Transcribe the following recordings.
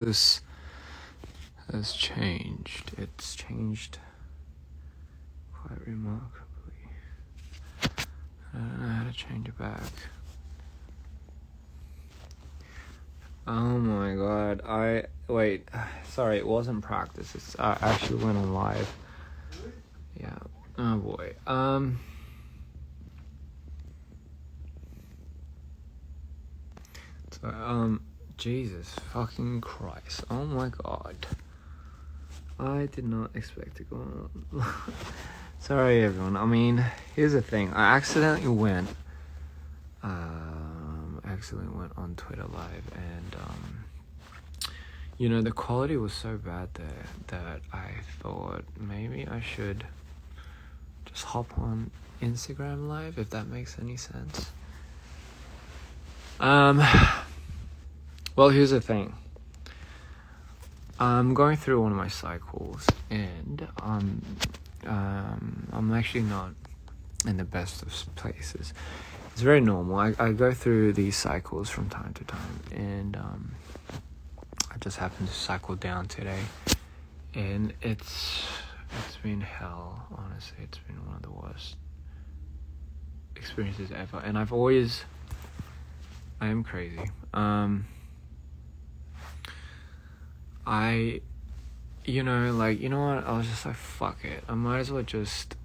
This has changed. It's changed quite remarkably. I don't know how to change it back. Oh my god. Sorry, it wasn't practice. It's actually went on live. Yeah. Oh boy. Jesus fucking Christ. Oh my god. I did not expect to go on. Sorry everyone. I mean, here's the thing. I accidentally went on Twitter Live, and the quality was so bad there that I thought maybe I should just hop on Instagram Live, if that makes any sense. Well, here's the thing. I'm going through one of my cycles, and I'm actually not in the best of places. It's very normal. I go through these cycles from time to time, and I just happened to cycle down today, and it's been hell. Honestly, it's been one of the worst experiences ever, and I am crazy. You know what? I was just like, fuck it. I might as well just.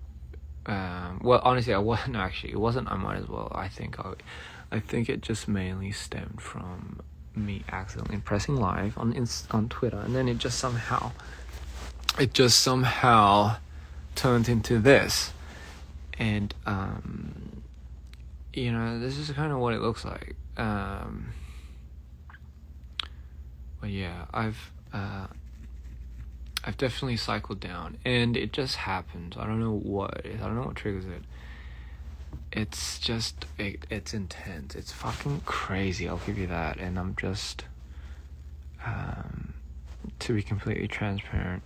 Well, honestly, I wasn't actually. It wasn't. I might as well. I think it just mainly stemmed from me accidentally pressing live on Twitter, and then it just somehow turned into this, and this is kind of what it looks like. But yeah, I've definitely cycled down, and it just happened. I don't know what triggers it. It's just it's intense. It's fucking crazy. I'll give you that. And I'm just to be completely transparent,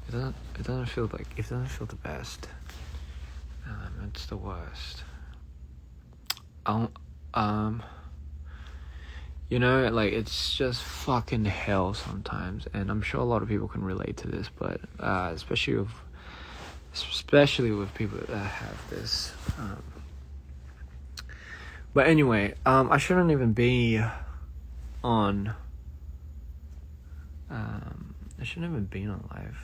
it doesn't feel the best. It's the worst. It's just fucking hell sometimes, and I'm sure a lot of people can relate to this, but especially with people that have this. But anyway, I shouldn't even be on. I shouldn't even be on live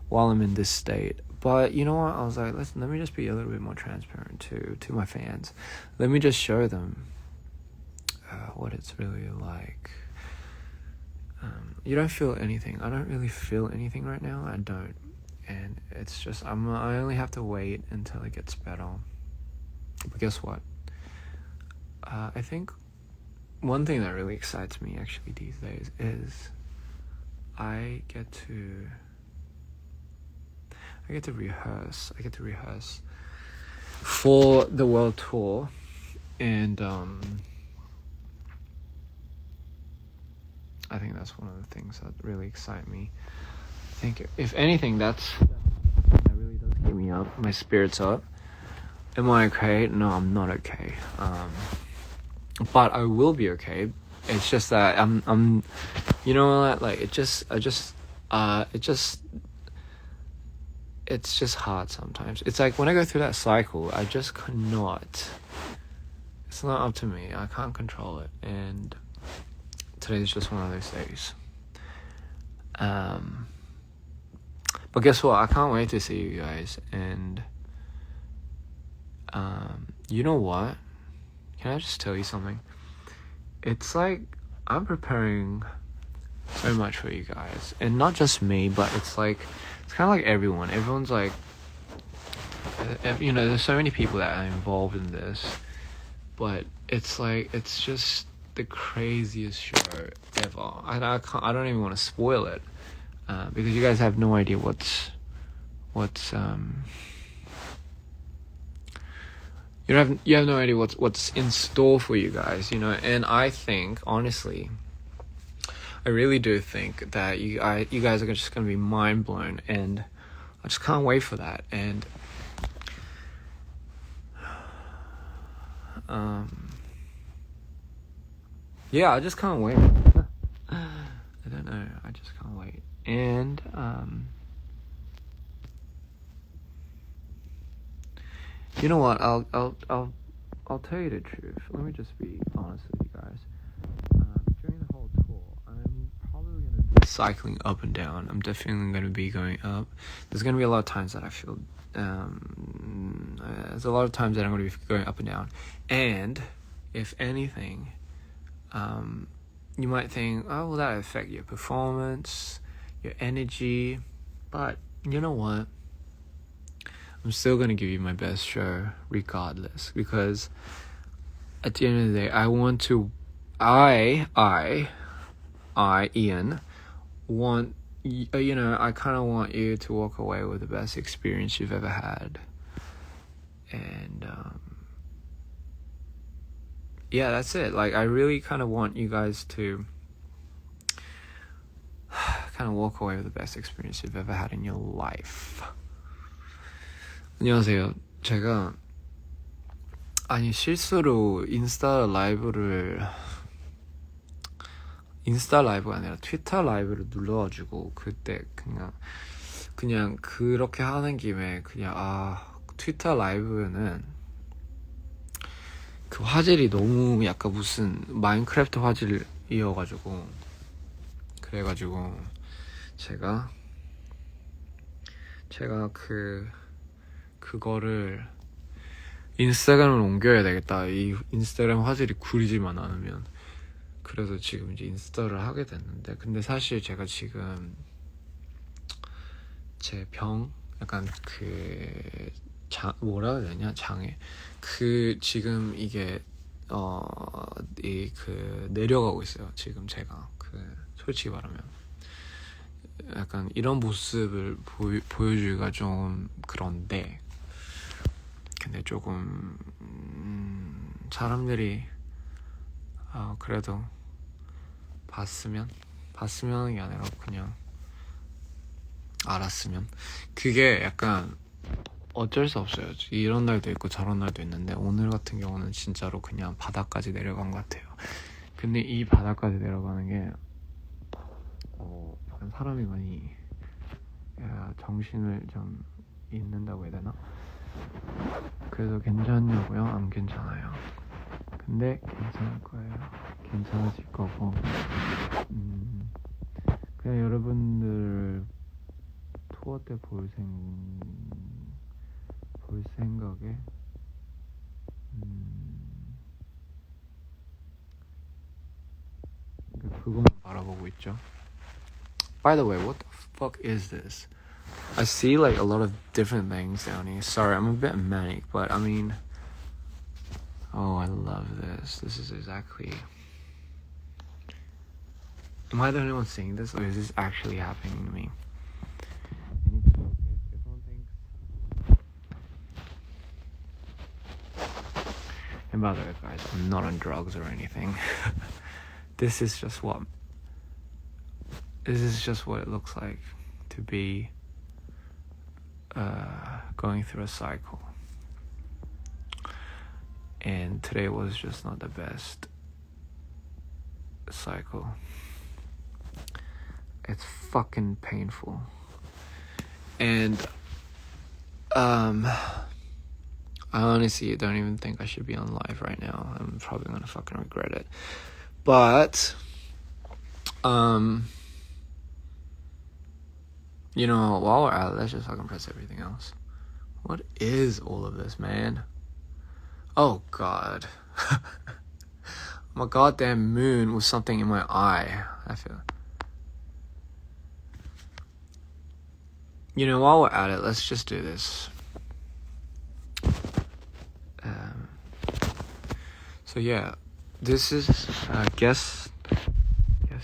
while I'm in this state. But you know what? I was like, let me just be a little bit more transparent to my fans. Let me just show them what it's really like. You don't feel anything. I don't really feel anything right now. I don't, and it's just I only have to wait until it gets better. But guess what? I think one thing that really excites me actually these days is I get to rehearse. I get to rehearse for the world tour, and I think that's one of the things that really excite me. I think if anything, that really does keep me up, my spirits up. Am I okay? No, I'm not okay. But I will be okay. It's just that I'm it's just hard sometimes. It's like when I go through that cycle, I just cannot. It's not up to me. I can't control it, and today's just one of those days. But guess what? I can't wait to see you guys, and you know what? Can I just tell you something? It's like I'm preparing so much for you guys, and not just me, but it's kind of like everyone. Everyone's like, there's so many people that are involved in this, but it's just the craziest show ever. I don't even want to spoil it, because you guys have no idea what's you have no idea what's in store for you guys, and I think, honestly, I really do think that you guys are just going to be mind blown, and I just can't wait for that. And yeah, I just can't wait. I I don't know. I just can't wait. And you know what? I'll tell you the truth. Let me just be honest with you guys. During the whole tour, I'm probably gonna be cycling up and down. I'm definitely gonna be going up. There's gonna be a lot of times that I feel. There's a lot of times that I'm gonna be going up and down. And if anything, you might think, oh, will that affect your performance, your energy? But you know what? I'm still gonna give you my best show regardless, because at the end of the day, I want to, Ian, want, I kind of want you to walk away with the best experience you've ever had. And yeah, that's it. Like, I really kind of want you guys to kind of walk away with the best experience you've ever had in your life. 안녕하세요. 제가 실수로 인스타 라이브가 아니라 트위터 라이브를 눌러가지고, 그때 그냥 그렇게 하는 김에 그냥 트위터 라이브는 그 화질이 너무 약간 무슨 마인크래프트 화질이어가지고, 그래가지고 제가 그거를 인스타그램으로 옮겨야 되겠다. 이 인스타그램 화질이 구리지만 않으면. 그래서 지금 이제 인스타를 하게 됐는데, 근데 사실 제가 지금 제 약간 뭐라 해야 되냐, 장애. 지금 이게 내려가고 있어요. 지금 제가 솔직히 말하면 약간 이런 모습을 보여주기가 좀 그런데, 근데 조금 사람들이 그래도 봤으면 하는 게 아니라 그냥 알았으면, 그게 약간 어쩔 수 없어요. 이런 날도 있고 저런 날도 있는데, 오늘 같은 경우는 진짜로 그냥 바닥까지 내려간 것 같아요. 근데 이 바닥까지 내려가는 게 약간 사람이 많이 정신을 좀 잃는다고 해야 되나? 그래서 괜찮냐고요? 안 괜찮아요. 근데 괜찮을 거예요. 괜찮아질 거고, 그냥 여러분들 투어 때 볼 생각에 그것만 바라보고 있죠. By the way, what the fuck is this? I see like a lot of different things down here. Sorry, I'm a bit manic, but I mean, oh, I love this. This is exactly... Am I the only one seeing this, or is this actually happening to me? Everyone thinks... And by the way, guys, I'm not on drugs or anything. This is just what it looks like to be going through a cycle. And today was just not the best cycle. It's fucking painful. And I honestly don't even think I should be on live right now. I'm probably gonna fucking regret it. But while we're at it, let's just fucking press everything else. What is all of this, man? Oh god. My goddamn moon was something in my eye. I feel. While we're at it, let's just do this. So yeah, this is guess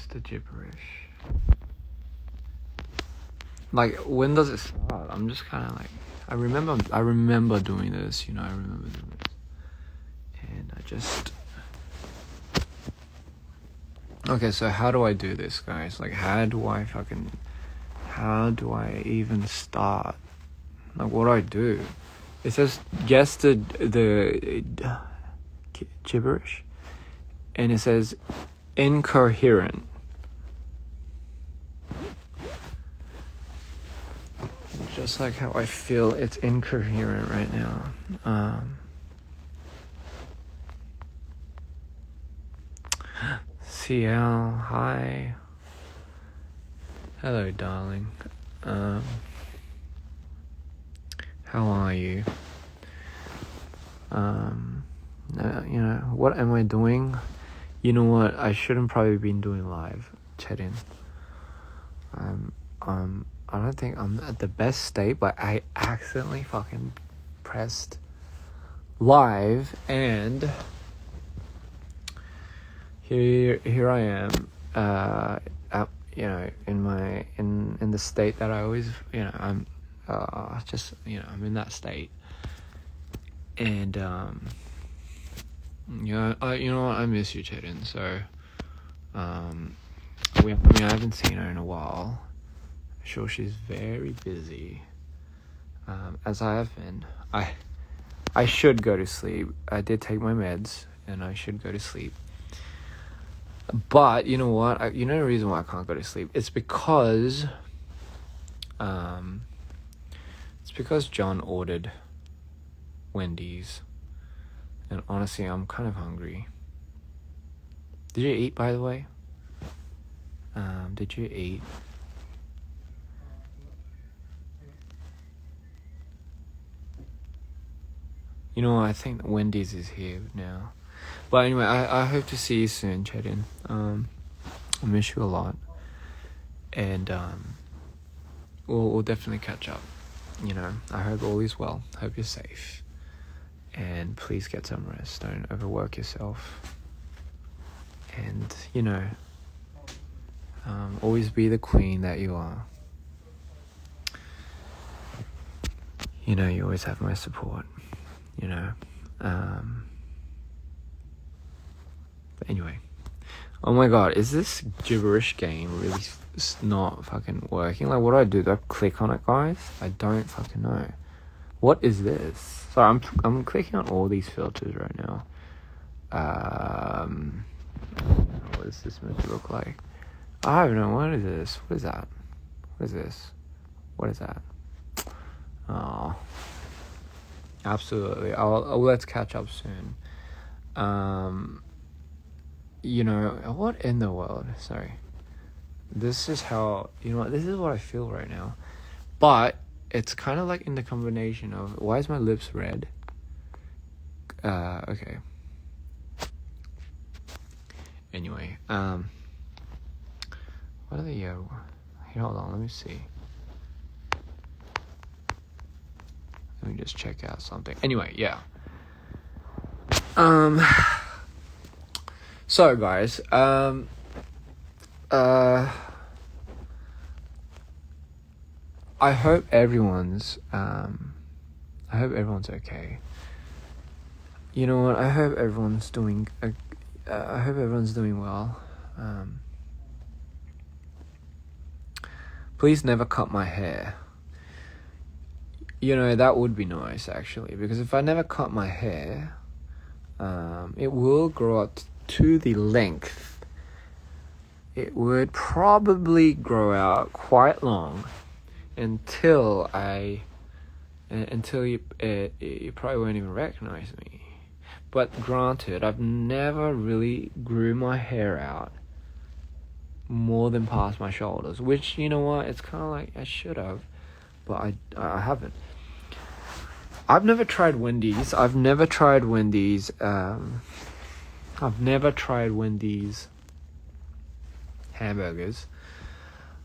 the gibberish. Like, when does it start? I'm just kind of like, I remember doing this. I remember doing this, and I just. Okay, so how do I do this, guys? Like, how do I even start? Like, what do I do? It says guess the gibberish, and it says incoherent. just like how I feel it's incoherent right now. CL, hi. Hello, darling. How are you? You know, what am I doing? You know what? I shouldn't probably been doing live chatting. I don't think I'm at the best state, but I accidentally fucking pressed live, and here I am. You know, in the state that I always, you know, I'm just, you know, I'm in that state, and you know, I miss you, Chetan. So, I haven't seen her in a while. I'm sure she's very busy, as I have been. I should go to sleep. I did take my meds, and I should go to sleep. But you know what? You know the reason why I can't go to sleep? It's because John ordered Wendy's, and honestly, I'm kind of hungry. Did you eat, by the way? Did you eat? You know, I think Wendy's is here now. But anyway, I hope to see you soon, Chetan. I miss you a lot. And we'll definitely catch up. You know, I hope all is well. Hope you're safe. And please get some rest. Don't overwork yourself. And, you know, always be the queen that you are. You know, you always have my support. You know. But anyway. Oh my god, is this gibberish game really not fucking working? Like, what do I do? Do I click on it, guys? I don't fucking know. What is this? Sorry, I'm clicking on all these filters right now. What is this meant to look like? I don't know. What is this? What is that? What is this? What is that? Oh, absolutely. Let's catch up soon. You know, what in the world? Sorry. This is how, you know what, this is what I feel right now. But it's kind of like in the combination of, why is my lips red? Okay. Anyway, what are the, here, hold on, let me see. Let me just check out something. Anyway, yeah. So guys, I hope everyone's okay. You know what? I hope everyone's doing well. Please never cut my hair. You know, that would be nice actually, because if I never cut my hair, it will grow up to the length. It would probably grow out quite long until you probably won't even recognize me. But granted, I've never really grew my hair out more than past my shoulders, which, you know what, it's kind of like I should have, but I haven't. I've never tried Wendy's. I've never tried Wendy's hamburgers.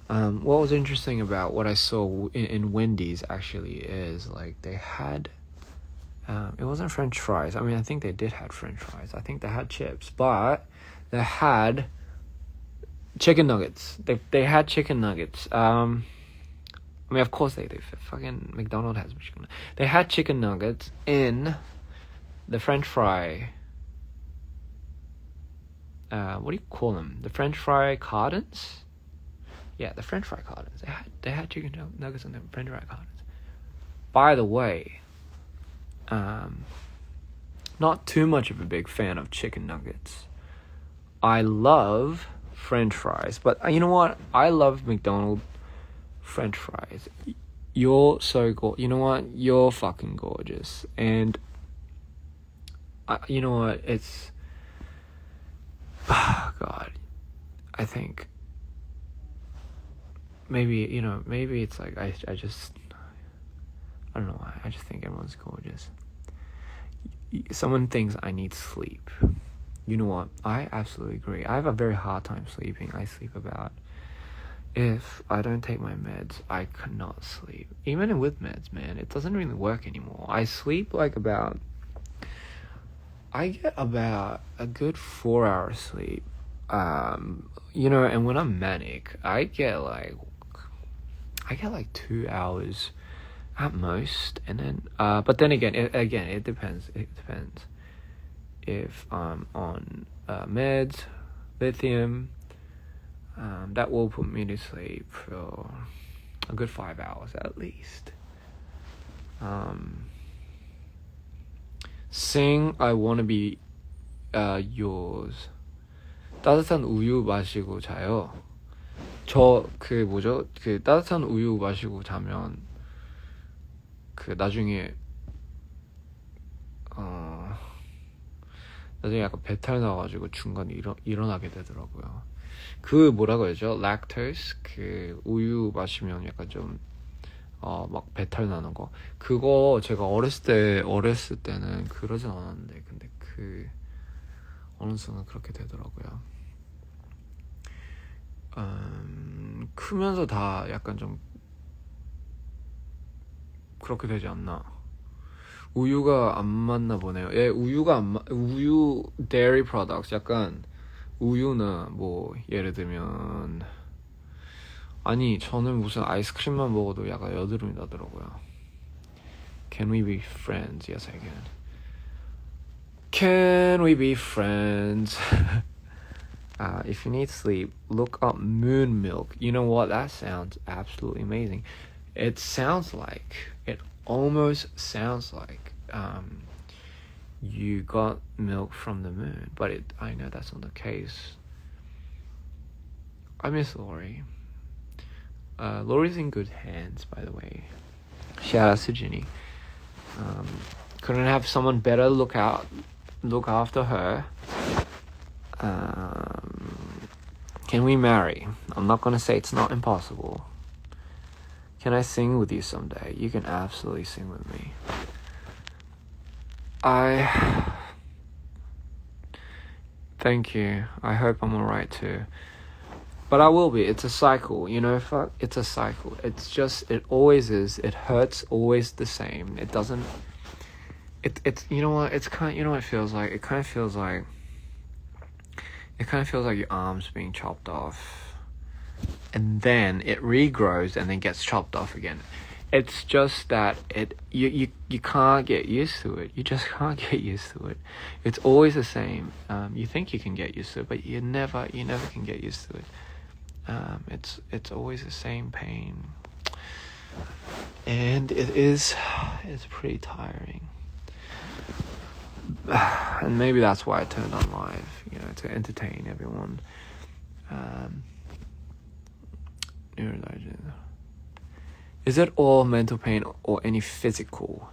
What was interesting about what I saw in Wendy's actually is, like, they had, it wasn't French fries. I mean, I think they did have French fries. I think they had chips, but they had chicken nuggets. They had chicken nuggets. I mean, of course they do. Fucking McDonald's has chicken. They had chicken nuggets in the French fry. What do you call them? The French fry cartons? Yeah, the French fry cartons. They had chicken nuggets in the French fry cartons. By the way, not too much of a big fan of chicken nuggets. I love French fries, but you know what? I love McDonald's French fries. you're so you know what, you're fucking gorgeous. And you know what, it's God, I think maybe, you know, maybe it's like I don't know why, I just think everyone's gorgeous. Someone thinks I need sleep. You know what, I absolutely agree. I have a very hard time sleeping. I sleep about, if I don't take my meds, I cannot sleep. Even with meds, man, it doesn't really work anymore. I sleep like about, I get about a good 4 hours sleep. You know, and when I'm manic, I get like 2 hours at most. And then, but then again, it depends. It depends if I'm on meds, lithium. That will put me to sleep for a good 5 hours at least. Sing I wanna be yours. 따뜻한 우유 마시고 자요. 저 그 뭐죠? 그 따뜻한 우유 마시고 자면 그 나중에 나중에 약간 배탈 나가지고 중간에 일어나게 되더라고요. 그 뭐라고 해야죠? 락토스, 그 우유 마시면 약간 좀 막 배탈 나는 거. 그거 제가 어렸을 때는 그러진 않았는데, 근데 그 어느 순간 그렇게 되더라고요. 크면서 다 약간 좀 그렇게 되지 않나. 우유가 안 맞나 보네요. 예, 우유 dairy products, 약간 우유는 뭐 예를 들면, 아니 저는 무슨 아이스크림만 먹어도 약간 여드름이 나더라고요. Can we be friends? Yes, I can. Can we be friends? If you need sleep, look up moon milk. You know what? That sounds absolutely amazing. It almost sounds like you got milk from the moon, but I know that's not the case. I miss Lori. Lori's in good hands, by the way. Shout out to Ginny. Couldn't have someone better look after her. Can we marry? I'm not gonna say it's not impossible. Can I sing with you someday? You can absolutely sing with me. Thank you. I hope I'm alright too. But I will be. It's a cycle, you know. It's a cycle. It always is. It hurts always the same. It doesn't. It's you know what? You know what it feels like. It kind of feels like your arms being chopped off, and then it regrows and then gets chopped off again. It's just that you can't get used to it. You just can't get used to it. It's always the same. You think you can get used to it, but you never can get used to it. It's always the same pain, and it's pretty tiring. And maybe that's why I turned on live, you know, to entertain everyone. Is it all mental pain or any physical?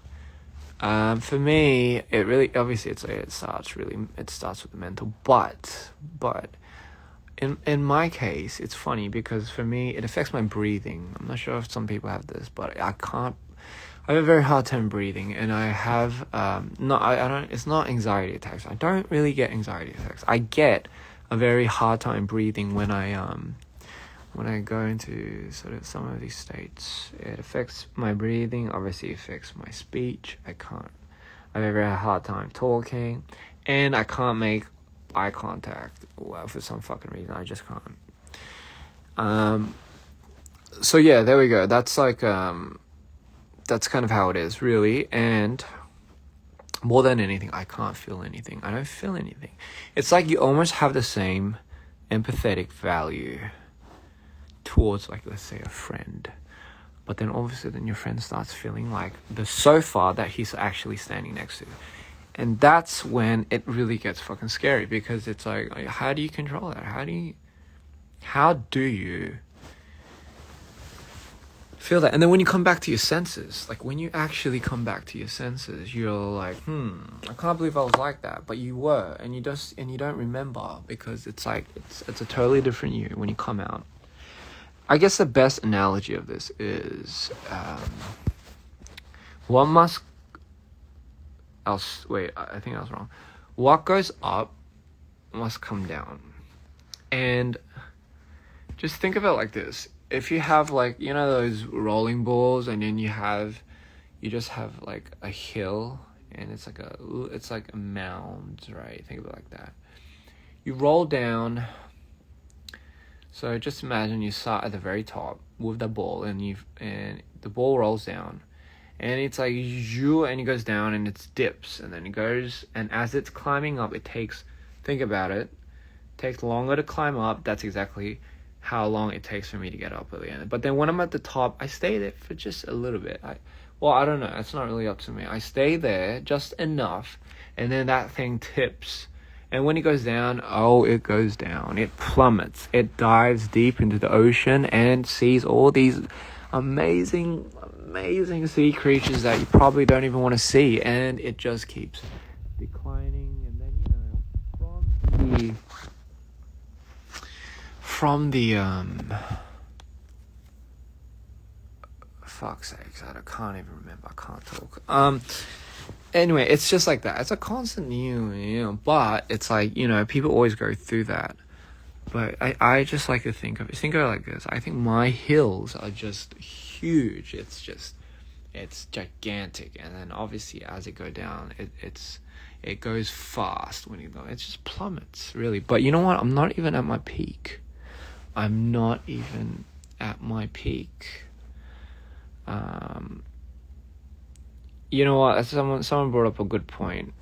For me, it really, obviously it starts with the mental, but in my case, it's funny because for me, it affects my breathing. I'm not sure if some people have this, but I have a very hard time breathing, and I have, it's not anxiety attacks. I don't really get anxiety attacks. I get a very hard time breathing when I go into sort of some of these states. It affects my breathing, obviously it affects my speech. I have a very hard time talking, and I can't make eye contact for some fucking reason. I just can't. So yeah, there we go. That's like, that's kind of how it is, really. And more than anything, I can't feel anything. I don't feel anything. It's like you almost have the same empathetic value towards, like, let's say a friend, but then all of a sudden your friend starts feeling like the sofa that he's actually standing next to, and that's when it really gets fucking scary, because it's like, how do you control that? How do you Feel that. And then when you come back to your senses, like when you actually come back to your senses, you're like, I can't believe I was like that. But you were, and you don't remember, because it's like it's a totally different you when you come out. I guess the best analogy of this is what must else wait, I think I was wrong. What goes up must come down. And just think of it like this. If you have, like, you know, those rolling balls, and then you just have like a hill, and it's like a mound, right? Think of it like that. You roll down. So just imagine you start at the very top with the ball, and the ball rolls down, and it's like and it goes down, and it dips, and then it goes, and as it's climbing up, think about it, takes longer to climb up. That's exactly how long it takes for me to get up at the end. But then when I'm at the top, I stay there for just a little bit. I don't know. It's not really up to me. I stay there just enough, and then that thing tips. And when it goes down, it goes down. It plummets. It dives deep into the ocean and sees all these amazing, amazing sea creatures that you probably don't even want to see. And it just keeps declining. And then, from the fuck's sakes, I can't even remember. I can't talk. Anyway, it's just like that. It's a constant but it's like, people always go through that. But I just like to think of it like this. I think my hills are just huge. It's gigantic. And then obviously as it go down, it goes fast when you go. It just plummets, really. But you know what? I'm not even at my peak. You know what? Someone brought up a good point.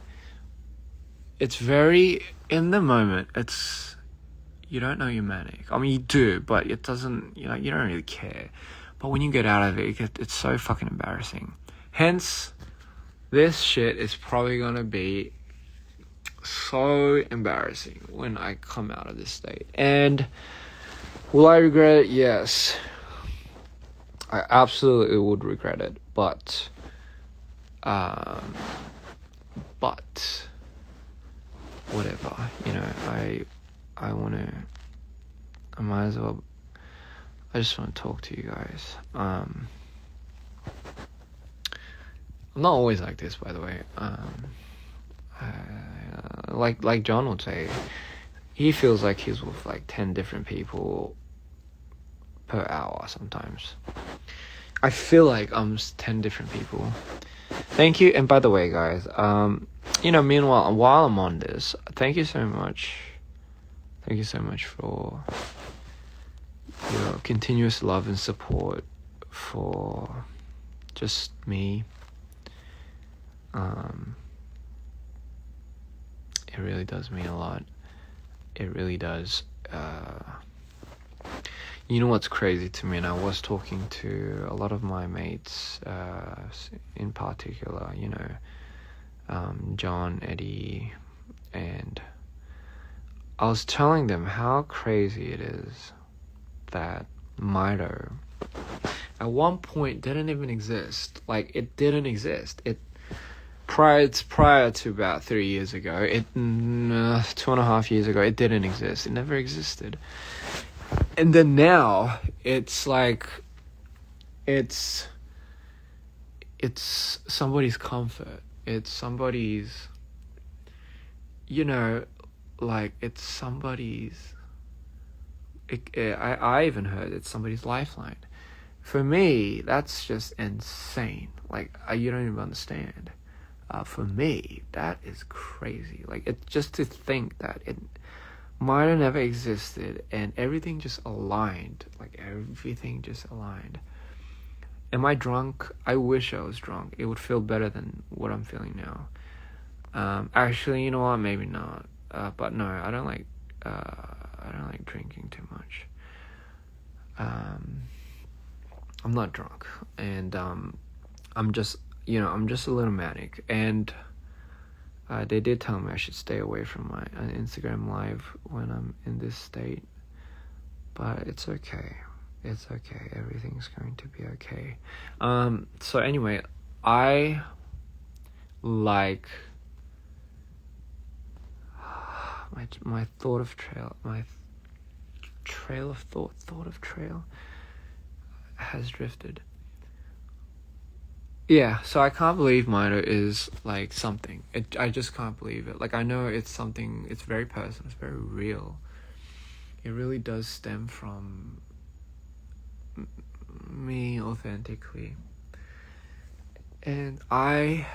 It's very, in the moment, you don't know you're manic. I mean, you do, but it doesn't, you don't really care. But when you get out of it, it's so fucking embarrassing. Hence, this shit is probably gonna be so embarrassing when I come out of this state. And will I regret it? Yes. I absolutely would regret it, but whatever, I just want to talk to you guys. I'm not always like this, by the way. Like John would say, he feels like he's with like 10 different people per hour sometimes. I feel like I'm 10 different people. Thank you. And by the way, guys, meanwhile, while I'm on this, thank you so much. Thank you so much for your continuous love and support for just me. It really does mean a lot. It really does. You know what's crazy to me, and I was talking to a lot of my mates, in particular, John, Eddie, and I was telling them how crazy it is that Mito at one point didn't even exist. Like, it didn't exist. Prior to about 3 years ago, 2.5 years ago, it didn't exist. It never existed. And then now, it's like, it's somebody's comfort. It's somebody's, it's somebody's, I even heard it's somebody's lifeline. For me, that's just insane. Like, you don't even understand. For me, that is crazy. Like, it's just to think that it might have never existed, and everything just aligned. Like, everything just aligned. Am I drunk? I wish I was drunk. It would feel better than what I'm feeling now. Actually, you know what? Maybe not. But no, I don't like drinking too much. I'm not drunk, and I'm just a little manic, and they did tell me I should stay away from my Instagram live when I'm in this state, but it's okay. It's okay. Everything's going to be okay. So anyway, I like my thought of trail, my trail of thought of trail has drifted. Yeah, so I can't believe Mito is like something. I just can't believe it. Like, I know it's something, it's very personal, it's very real. It really does stem from me authentically. And I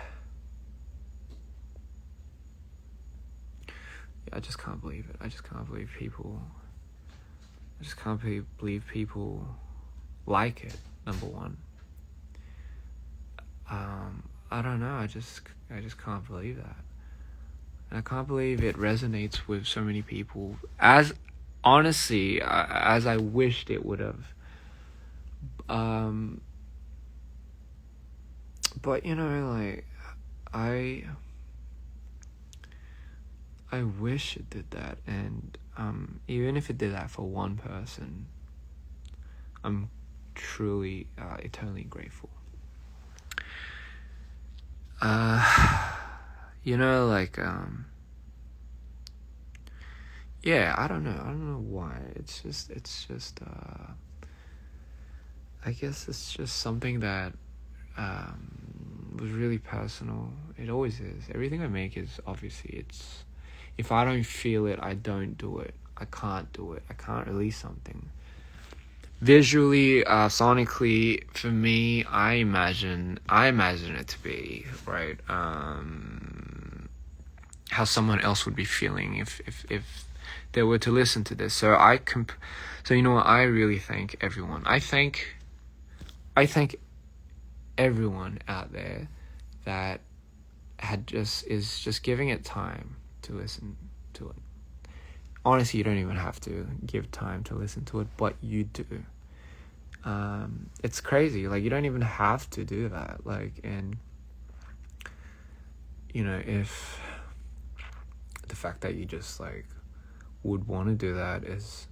just can't believe it. I just can't believe people like it, number one. I don't know, I just can't believe that. And I can't believe it resonates with so many people as honestly as I wished it would have. But you know, like, I wish it did that, and even if it did that for one person, I'm truly eternally grateful. You know, like, yeah, I don't know why. It's just I guess it's just something that was really personal. It always is. Everything I make is obviously, if I don't feel it, I don't do it. I can't do it. I can't release something. Visually, sonically, for me, I imagine it to be, right, how someone else would be feeling if they were to listen to this. So so you know what, I really thank everyone. I thank everyone out there that is just giving it time to listen to it. Honestly, you don't even have to give time to listen to it, but you do. It's crazy. Like, you don't even have to do that. Like, and you know, if the fact that you just like would want to do that is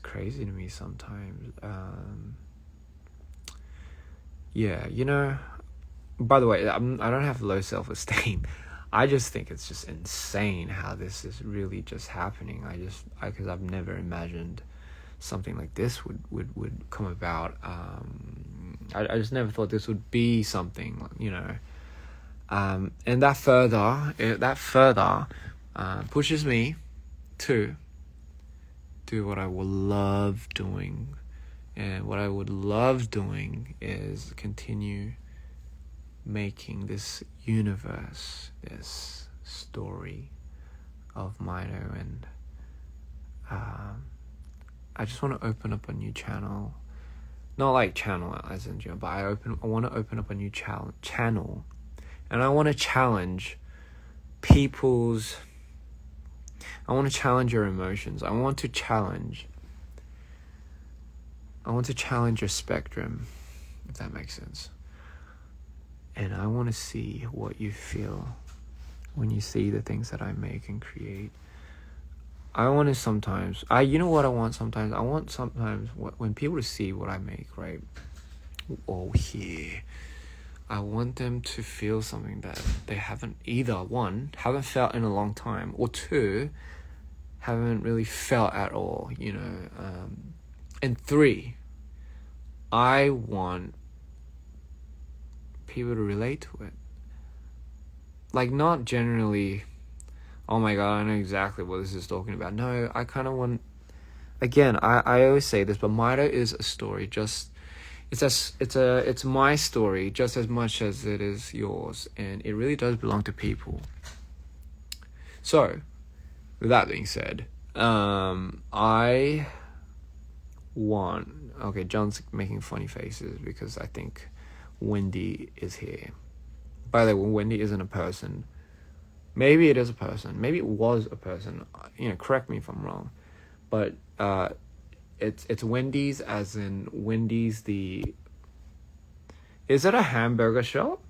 crazy to me sometimes. Yeah, you know. By the way, I don't have low self-esteem. I just think it's just insane how this is really just happening. Because I've never imagined something like this would come about. I just never thought this would be something, you know. And that further pushes me to do what I will love doing. And what I would love doing is continue making this universe, this story of Mito, and I just want to open up a new channel. Not like channel as in, but I want to open up a new channel, and I want to challenge people's. I want to challenge your emotions. I want to challenge your spectrum, if that makes sense. And I want to see what you feel when you see the things that I make and create. I want to sometimes, you know what I want sometimes? I want sometimes when people see what I make, right? Oh, yeah. I want them to feel something that they haven't, either one, haven't felt in a long time, or two, haven't really felt at all, you know. And three, I want people to relate to it. Like, not generally, oh my god, I know exactly what this is talking about. No, I kind of want, again, I always say this, but Mito is a story. Just it's my story just as much as it is yours, and it really does belong to people. So, with that being said, I want, okay, John's making funny faces because I think Wendy is here. By the way, Wendy isn't a person. Maybe it is a person. Maybe it was a person. You know, correct me if I'm wrong. But it's Wendy's, as in Wendy's the... Is it a hamburger shop?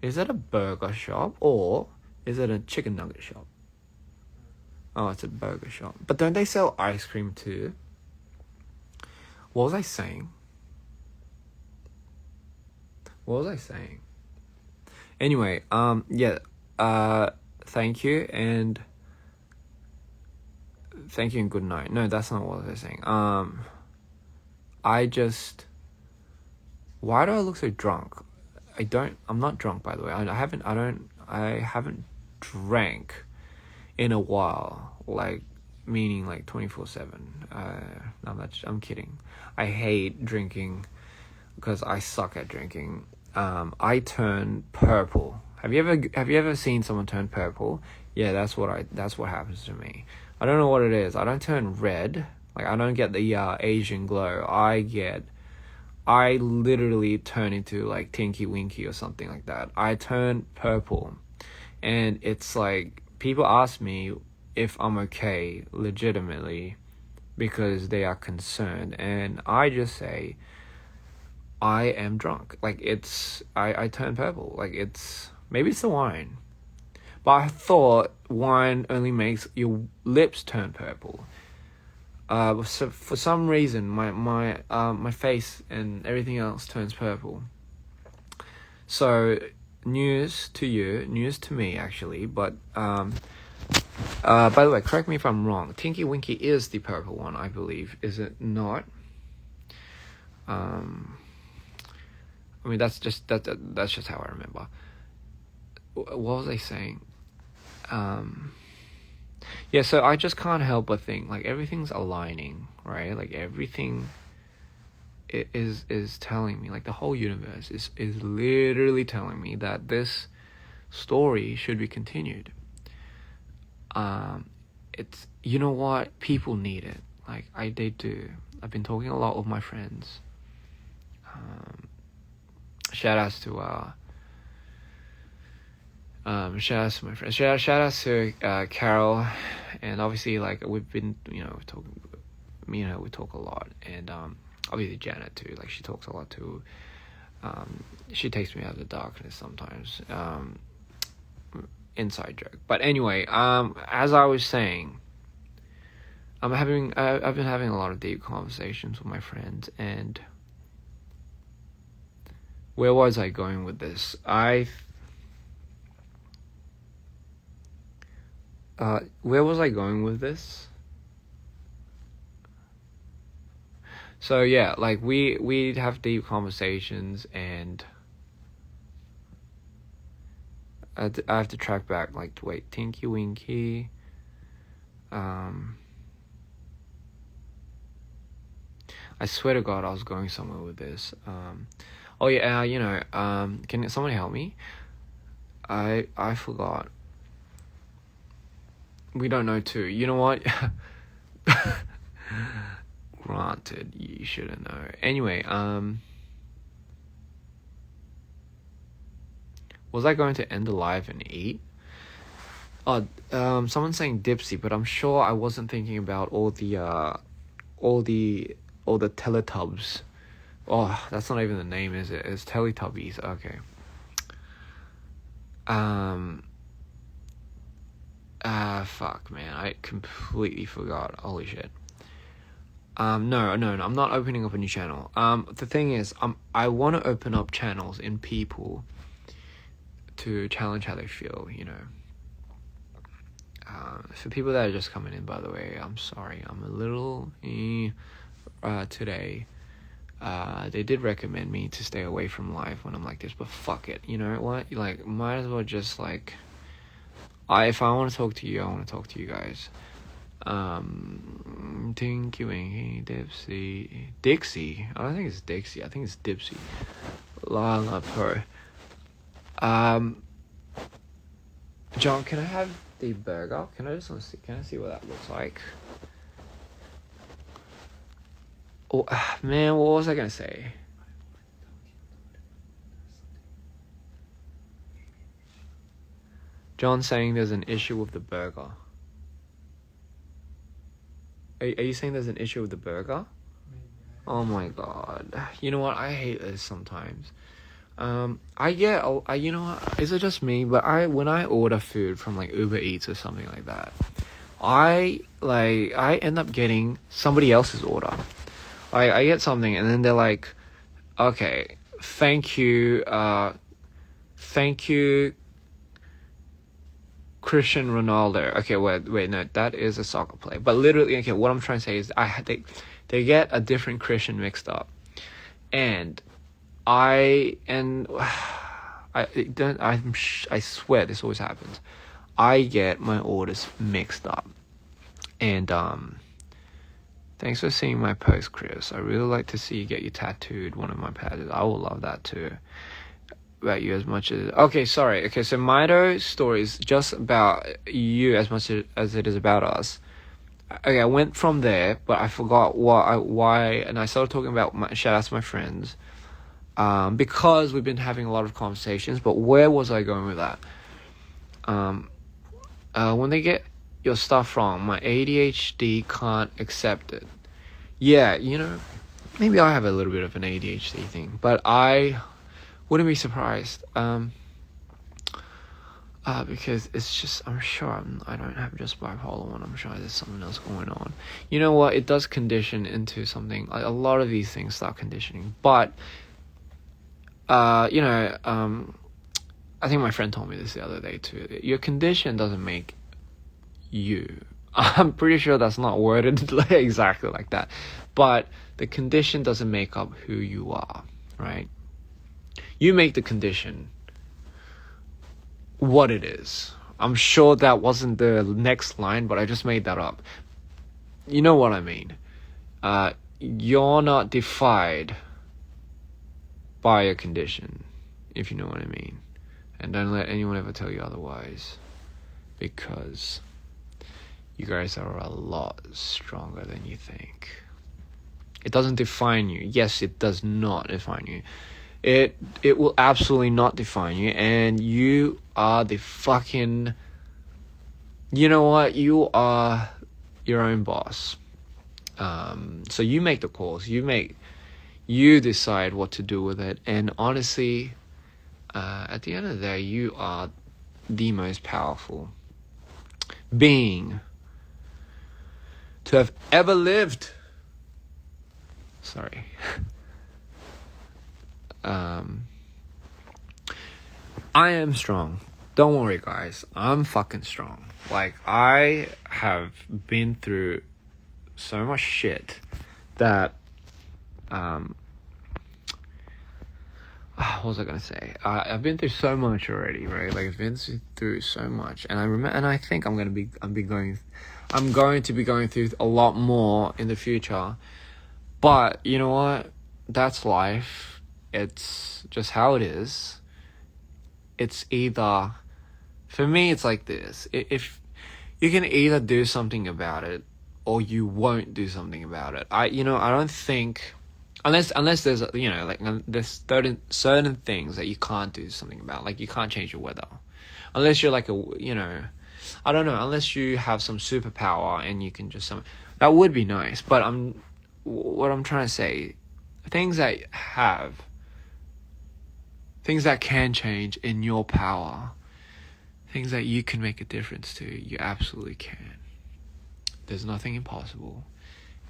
Is it a burger shop? Or is it a chicken nugget shop? Oh, it's a burger shop. But don't they sell ice cream too? What was I saying? What was I saying? Anyway, yeah, thank you and good night. No, that's not what I was saying. I just, why do I look so drunk? I'm not drunk, by the way. I haven't drank in a while, like, meaning like 24/7. I'm kidding. I hate drinking because I suck at drinking. I turn purple. Have you ever seen someone turn purple? Yeah, that's what happens to me. I don't know what it is. I don't turn red. Like, I don't get the Asian glow. I literally turn into like Tinky Winky or something like that. I turn purple. And it's like, people ask me if I'm okay, legitimately, because they are concerned. And I just say, I am drunk. Like, I turn purple. Like, maybe it's the wine. But I thought wine only makes your lips turn purple. So for some reason, my face and everything else turns purple. So, news to me actually. But by the way, correct me if I'm wrong. Tinky Winky is the purple one, I believe. Is it not? I mean, that's just how I remember. What was I saying? Yeah, so I just can't help but think, like, everything's aligning, right? Like, everything is telling me, like, the whole universe is literally telling me that this story should be continued. It's, you know what? People need it. Like, they do. I've been talking a lot with my friends. Shout outs to my friends. Shout outs to Carol, and obviously, like, we've been, talking. We talk a lot, and obviously Janet too. Like, she talks a lot too. She takes me out of the darkness sometimes. Inside joke. But anyway, as I was saying, I've been having a lot of deep conversations with my friends, and where was I going with this? Where was I going with this? So yeah, like, we'd have deep conversations, and I have to track back, like, wait, Tinky Winky, I swear to God I was going somewhere with this. Oh yeah, can someone help me? I forgot. We don't know too. You know what? Granted, you shouldn't know. Anyway, was I going to end the live and eat? Oh, someone's saying Dipsy, but I'm sure I wasn't thinking about all the Teletubs. Oh, that's not even the name, is it? It's Teletubbies. Okay. Fuck, man. I completely forgot. Holy shit. No, I'm not opening up a new channel. The thing is, I want to open up channels in people to challenge how they feel, For people that are just coming in, by the way, I'm sorry. I'm a little today. They did recommend me to stay away from live when I'm like this, but fuck it. You know what? Like, might as well just, like, if I want to talk to you, I want to talk to you guys. Tinky Winky, Dixie. I don't think it's Dixie. I think it's Dipsy. La love her. John, can I have the burger? Can I see what that looks like? Oh man, what was I gonna say? John's saying there's an issue with the burger. Are you saying there's an issue with the burger? Oh my god. You know what? I hate this sometimes. You know what? Is it just me? But when I order food from, like, Uber Eats or something like that, I end up getting somebody else's order. I get something, and then they're like, okay, thank you, Cristiano Ronaldo. Okay, wait, no, that is a soccer player. But literally, okay, what I'm trying to say is, they get a different Christian mixed up, and I swear this always happens. I get my orders mixed up, and thanks for seeing my post, Chris. I really like to see you get you tattooed one of my patches. I will love that too. About you as much as okay, sorry. Okay, so Mido's story is just about you as much as it is about us. Okay, I went from there, but I forgot why, and I started talking about my shout outs to my friends. Because we've been having a lot of conversations, but where was I going with that? When they get your stuff wrong, my ADHD can't accept it. Yeah, maybe I have a little bit of an ADHD thing, but I wouldn't be surprised. Because it's just, I'm sure I don't have just bipolar 1. I'm sure there's something else going on. You know what? It does condition into something. Like, a lot of these things start conditioning, but I think my friend told me this the other day too. Your condition doesn't make you. I'm pretty sure that's not worded exactly like that, but the condition doesn't make up who you are, right? You make the condition what it is. I'm sure that wasn't the next line, but I just made that up. You know what I mean? You're not defined by a condition, if you know what I mean. And don't let anyone ever tell you otherwise, because you guys are a lot stronger than you think. It doesn't define you. Yes, it does not define you. It will absolutely not define you, and you are the fucking... You know what? You are your own boss. So you make the calls. You decide what to do with it, and honestly, at the end of the day, you are the most powerful being to have ever lived. Sorry. I am strong. Don't worry, guys. I'm fucking strong. Like, I have been through so much shit that what was I gonna say? I've been through so much already, right? Like, I've been through so much, and I think I'm going to be going through a lot more in the future. But you know what? That's life. It's just how it is. It's either, for me, it's like this. If you can either do something about it, or you won't do something about it. I don't think, unless there's there's certain things that you can't do something about. Like, you can't change the weather, unless you're like I don't know, unless you have some superpower and you can just that would be nice. But what I'm trying to say, things that can change in your power, things that you can make a difference to, you absolutely can. There's nothing impossible.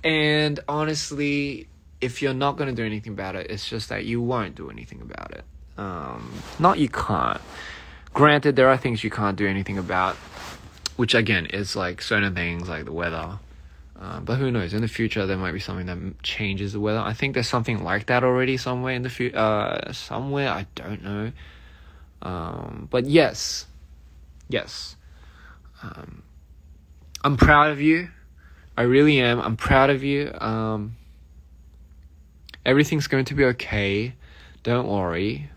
And honestly, if you're not going to do anything about it, it's just that you won't do anything about it. Not you can't. Granted, there are things you can't do anything about, which again is like certain things like the weather. But who knows? In the future, there might be something that changes the weather. I think there's something like that already somewhere in the future. Somewhere, I don't know. But yes. I'm proud of you. I really am. I'm proud of you. Everything's going to be okay. Don't worry.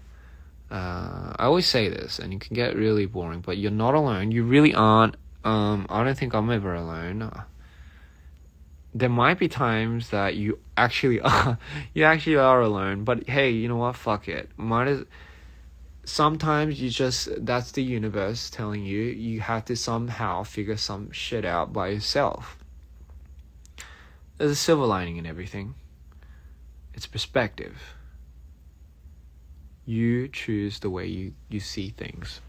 I always say this, and it can get really boring, but you're not alone. You really aren't. I don't think I'm ever alone. There might be times that you actually are alone, but hey, you know what? Fuck it. Sometimes that's the universe telling you have to somehow figure some shit out by yourself. There's a silver lining in everything. It's perspective. You choose the way you see things.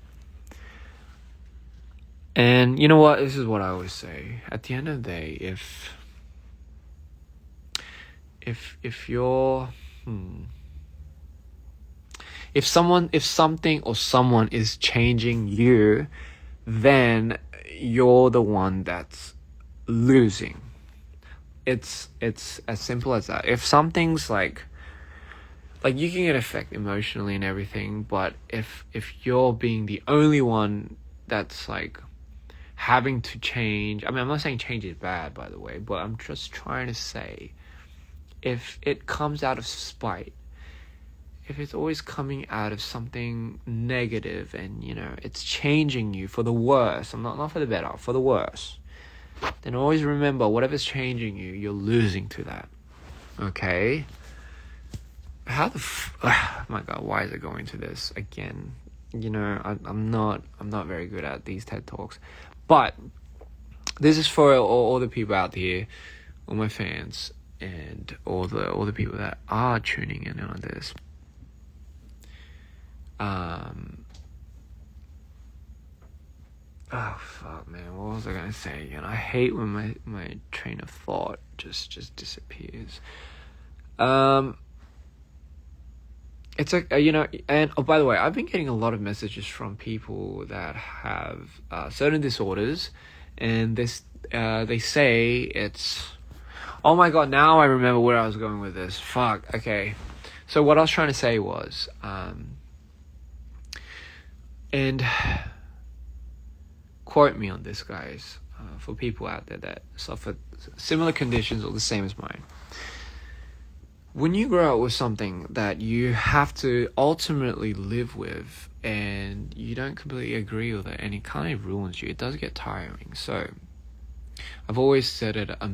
And you know what? This is what I always say. At the end of the day, if you're if something or someone is changing you, then you're the one that's losing. It's as simple as that. If something's like you can get affected emotionally and everything, but if you're being the only one that's like having to change, I mean, I'm not saying change is bad, by the way, but I'm just trying to say, if it comes out of spite, if it's always coming out of something negative and, you know, it's changing you for the worse, not for the better, for the worse, then always remember, whatever's changing you, you're losing to that. Okay? How the oh my god, why is it going to this again? You know, I'm not very good at these TED Talks. But this is for all the people out here, all my fans, and all the people that are tuning in on this. Oh fuck, man, what was I gonna say again? I hate when my train of thought just disappears. It's like, you know, and oh, by the way, I've been getting a lot of messages from people that have certain disorders, and they say it's, oh my god, now I remember where I was going with this. Fuck, okay. So what I was trying to say was, and quote me on this, guys, for people out there that suffer similar conditions or the same as mine. When you grow up with something that you have to ultimately live with and you don't completely agree with it and it kind of ruins you, it does get tiring. So I've always set out a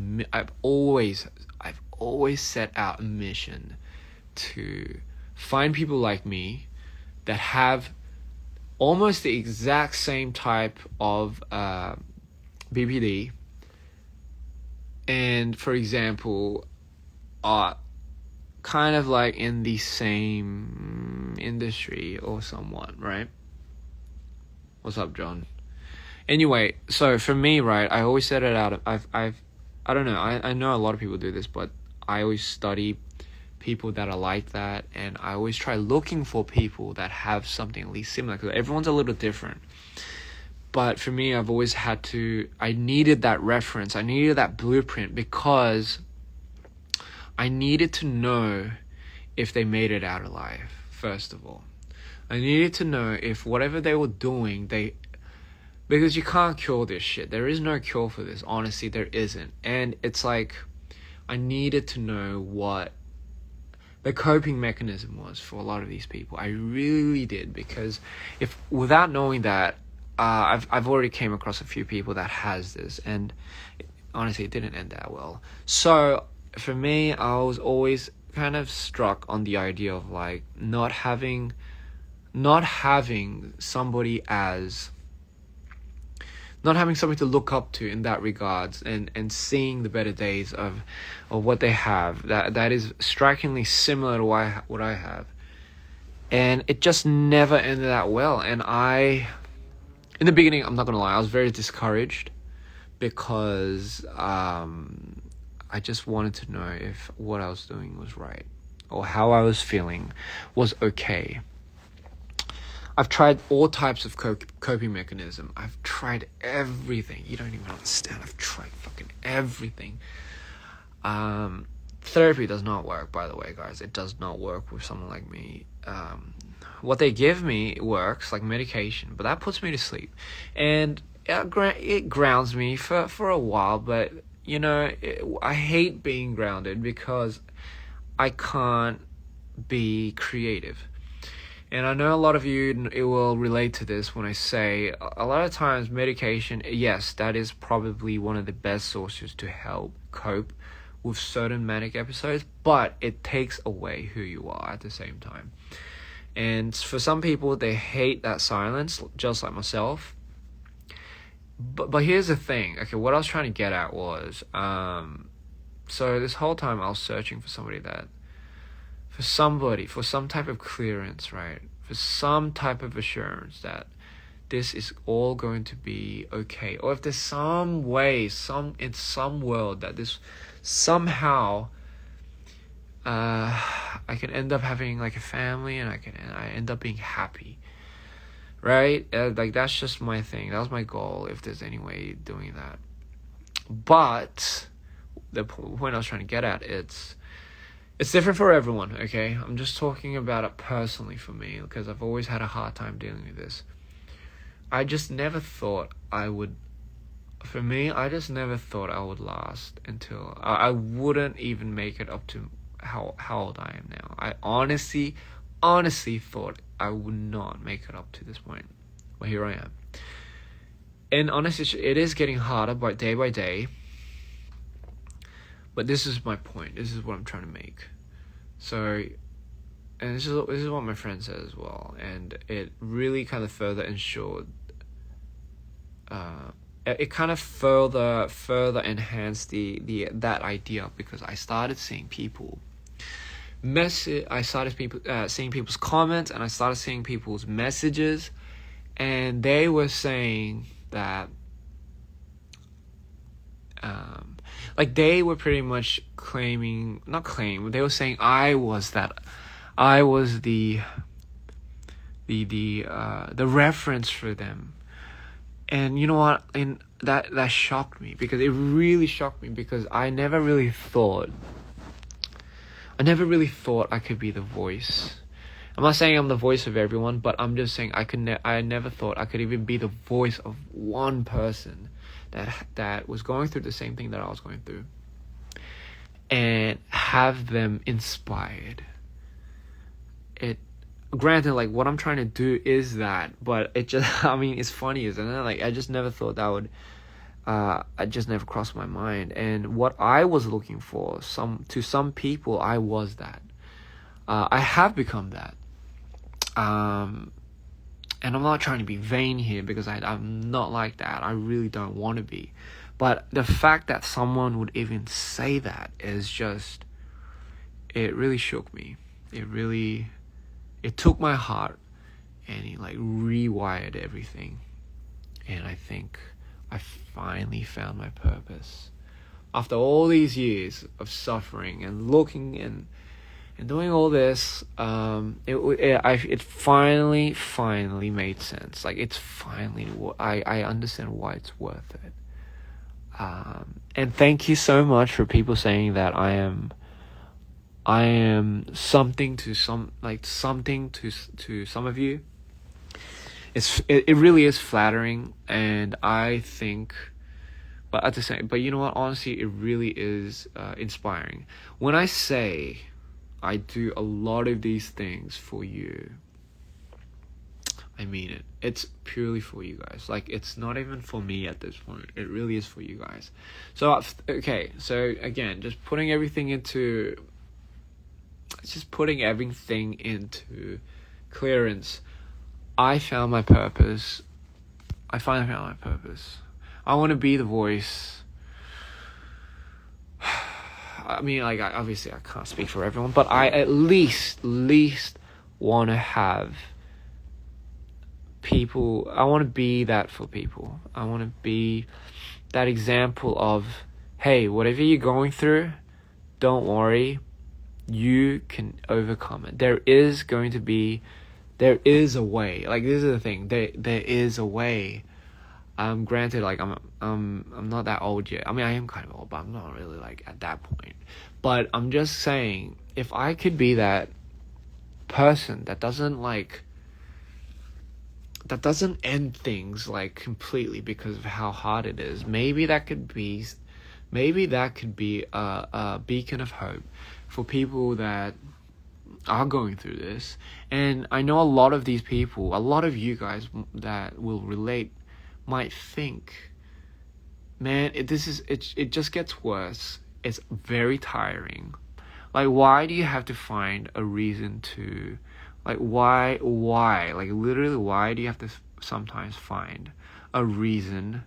mission to find people like me that have almost the exact same type of BPD, and for example, kind of like in the same industry or someone, right? What's up, John? Anyway, so for me, right, I always set it out. I don't know. I know a lot of people do this, but I always study people that are like that, and I always try looking for people that have something at least similar, because everyone's a little different. But for me, I've always I needed that reference, I needed that blueprint, because I needed to know if they made it out alive, first of all. I needed to know if whatever they were doing, because you can't cure this shit. There is no cure for this. Honestly, there isn't. And it's like, I needed to know what the coping mechanism was for a lot of these people. I really did, because without knowing that, I've already came across a few people that has this, and honestly, it didn't end that well. So for me, I was always kind of struck on the idea of like not having somebody to look up to in that regards, and seeing the better days of what they have that is strikingly similar to what I have, and it just never ended that well. And in the beginning, I'm not gonna lie, I was very discouraged, because I just wanted to know if what I was doing was right, or how I was feeling was okay. I've tried all types of coping mechanism. I've tried everything. You don't even understand. I've tried fucking everything. Therapy does not work, by the way, guys. It does not work with someone like me. What they give me works, like medication, but that puts me to sleep. And it grounds me for a while, but you know, I hate being grounded because I can't be creative. And I know a lot of you will relate to this when I say, a lot of times medication, yes, that is probably one of the best sources to help cope with certain manic episodes, but it takes away who you are at the same time. And for some people, they hate that silence, just like myself. But here's the thing. Okay, what I was trying to get at was, so this whole time I was searching for somebody for some type of clearance, right? For some type of assurance that this is all going to be okay. Or if there's some way, in some world that this somehow I can end up having like a family, and I end up being happy, right? Like that's just my thing. That was my goal, if there's any way doing that. But the point I was trying to get at, it's different for everyone, okay? I'm just talking about it personally for me, because I've always had a hard time dealing with this. I just never thought I would last until I wouldn't even make it up to how old I am now. I honestly thought I would not make it up to this point. Well, here I am. And honestly, it is getting harder by day. But this is my point. This is what I'm trying to make. So, and this is what my friend said as well. And it really kind of further ensured... it kind of further enhanced that idea, because I started seeing people seeing people's comments, and I started seeing people's messages, and they were saying that like they were pretty much they were saying I was the reference for them. And you know what? And that shocked me, because it really shocked me, because I never really thought I could be the voice. I'm not saying I'm the voice of everyone, but I'm just saying I never thought I could even be the voice of one person that was going through the same thing that I was going through, and have them inspired. Granted, like, what I'm trying to do is that, but it just, I mean, it's funny, isn't it? Like, I just never thought that would, I just never crossed my mind. And what I was looking for, to some people, I was that. I have become that. And I'm not trying to be vain here, because I'm not like that. I really don't want to be. But the fact that someone would even say that is just, it really shook me. It took my heart, and it like rewired everything. And I think I finally found my purpose. After all these years of suffering and looking and doing all this, it finally made sense. Like, it's finally, I understand why it's worth it. And thank you so much for people saying that I am something to some of you. It really is flattering, and I think, but at the same, but you know what? Honestly, it really is inspiring. When I say I do a lot of these things for you, I mean it. It's purely for you guys. Like, it's not even for me at this point. It really is for you guys. So, okay. So again, just putting everything into clearance. I found my purpose. I finally found my purpose. I want to be the voice. I mean, like, obviously I can't speak for everyone, but I at least want to have people. I want to be that for people. I want to be that example of, hey, whatever you're going through, don't worry, you can overcome it. There is a way. Like, this is the thing. There is a way. Granted, like, I'm not that old yet. I mean, I am kind of old, but I'm not really like at that point. But I'm just saying, if I could be that person that doesn't end things like completely because of how hard it is, maybe that could be a beacon of hope for people that are going through this. And I know a lot of these people, a lot of you guys that will relate, might think, man, it just gets worse. It's very tiring. Like, why do you have to find a reason to, like, why, like, literally, why do you have to sometimes find a reason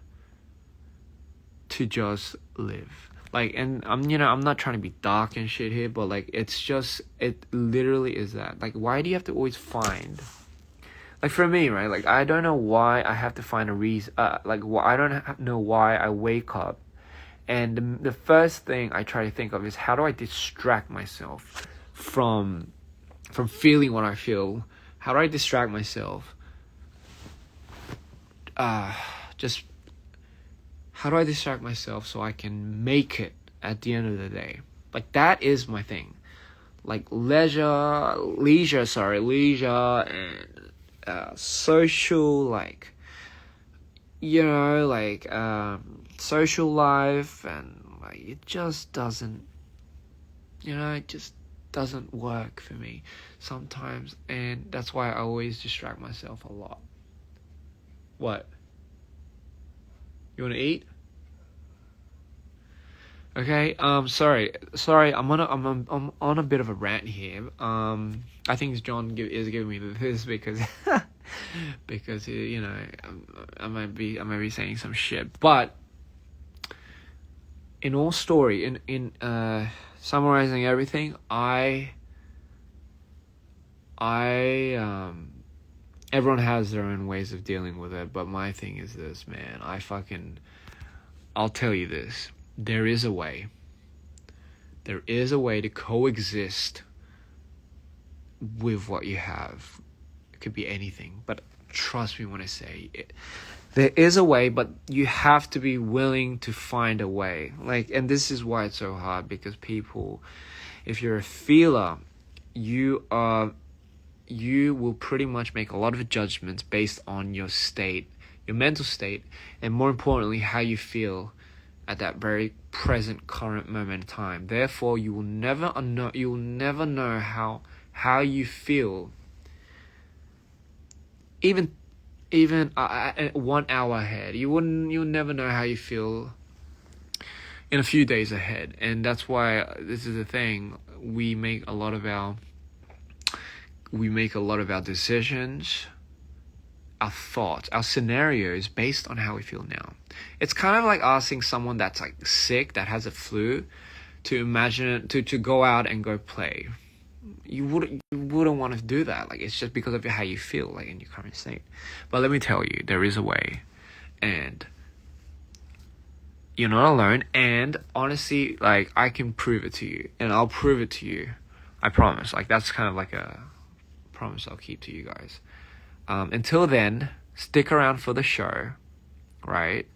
to just live? Like, and I'm not trying to be dark and shit here, but like, it literally is that. Like, why do you have to always find, like, for me, right? Like, I don't know why I have to find a reason. I don't know why I wake up And the first thing I try to think of is, how do I distract myself from feeling what I feel? How do I distract myself? Just how do I distract myself so I can make it at the end of the day? Like, that is my thing. Like leisure and social, like, you know, like social life, and like, it just doesn't, you know, it just doesn't work for me sometimes, and that's why I always distract myself a lot. What? You want to eat? Okay. Sorry. I'm on a bit of a rant here. I think John is giving me this because because you know, I might be saying some shit. But in all story, in summarizing everything, everyone has their own ways of dealing with it. But my thing is this, man. I'll tell you this. There is a way. There is a way to coexist with what you have. It could be anything, but trust me when I say it. There is a way, but you have to be willing to find a way. Like, and this is why it's so hard, because people, if you're a feeler, you will pretty much make a lot of judgments based on your state, your mental state, and more importantly, how you feel at that very present current moment in time. Therefore, you will never know how you feel even 1 hour ahead. You'll never know how you feel in a few days ahead. And that's why this is the thing. We make a lot of our decisions, our thoughts, our scenarios based on how we feel now. It's kind of like asking someone that's like sick, that has a flu, to imagine to go out and go play. You wouldn't want to do that. Like, it's just because of how you feel, like, in your current state. But let me tell you, there is a way, and you're not alone. And honestly, like, I can prove it to you, and I'll prove it to you. I promise. Like, that's kind of like a promise I'll keep to you guys. Until then, stick around for the show, right?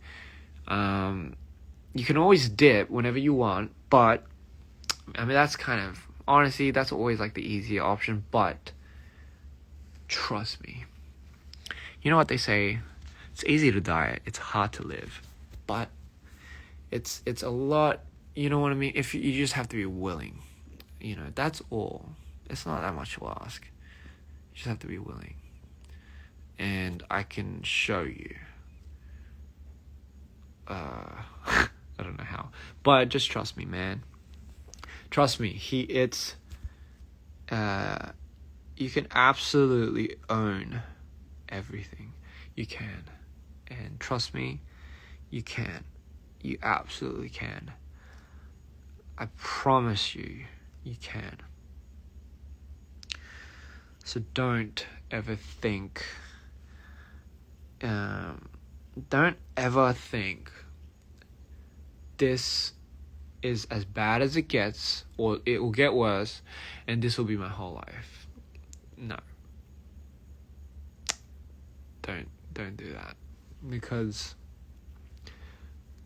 You can always dip whenever you want, but I mean, that's kind of, honestly, that's always like the easier option. But trust me, you know what they say, it's easy to diet, it's hard to live. But it's a lot, you know what I mean? If you just have to be willing, you know, that's all. It's not that much to ask. You just have to be willing. And I can show you. I don't know how, but just trust me, man. Trust me. You can absolutely own everything. You can, and trust me, you can. You absolutely can. I promise you, you can. So don't ever think. Don't ever think this is as bad as it gets, or it will get worse, and this will be my whole life. No. Don't do that. Because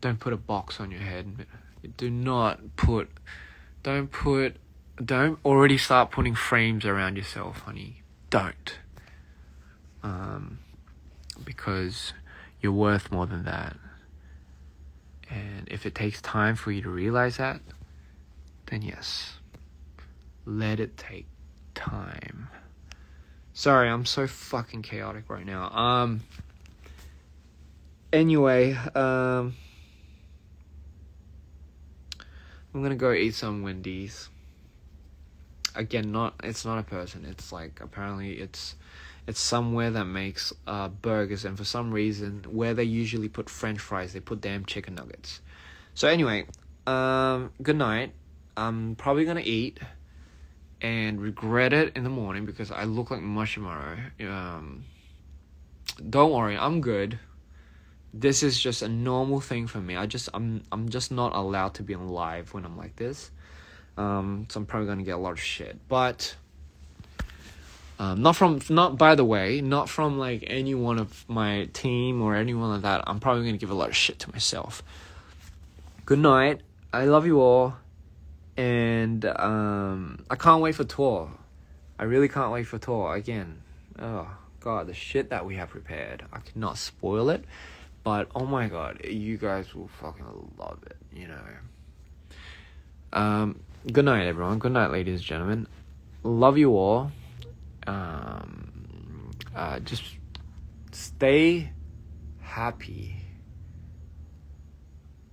don't put a box on your head. Don't already start putting frames around yourself, honey. Don't. Because you're worth more than that. And if it takes time for you to realize that, then yes, let it take time. Sorry, I'm so fucking chaotic right now. Anyway, I'm gonna go eat some Wendy's. Again, it's not a person. It's like, apparently it's somewhere that makes burgers, and for some reason, where they usually put French fries, they put damn chicken nuggets. So anyway, good night. I'm probably gonna eat and regret it in the morning because I look like mush tomorrow. Don't worry, I'm good. This is just a normal thing for me. I'm just not allowed to be on live when I'm like this. So I'm probably gonna get a lot of shit. But not from like any one of my team or anyone like that. I'm probably gonna give a lot of shit to myself. Good night. I love you all, and I can't wait for tour. I really can't wait for tour again. Oh god, the shit that we have prepared. I cannot spoil it, but oh my god, you guys will fucking love it. You know. Good night, everyone. Good night, ladies and gentlemen. Love you all. Just stay happy.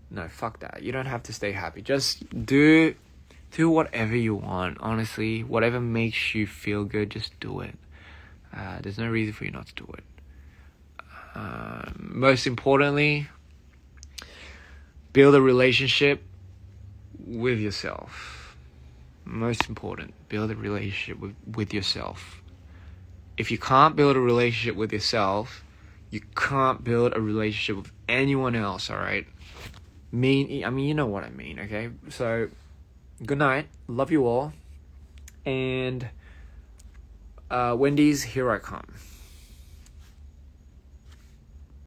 No, fuck that. You don't have to stay happy. Just do whatever you want. Honestly, whatever makes you feel good, just do it. There's no reason for you not to do it. Most importantly, build a relationship with yourself. Most important, build a relationship with yourself. If you can't build a relationship with yourself, you can't build a relationship with anyone else, alright? I mean, you know what I mean, okay? So, good night. Love you all. And, Wendy's, here I come.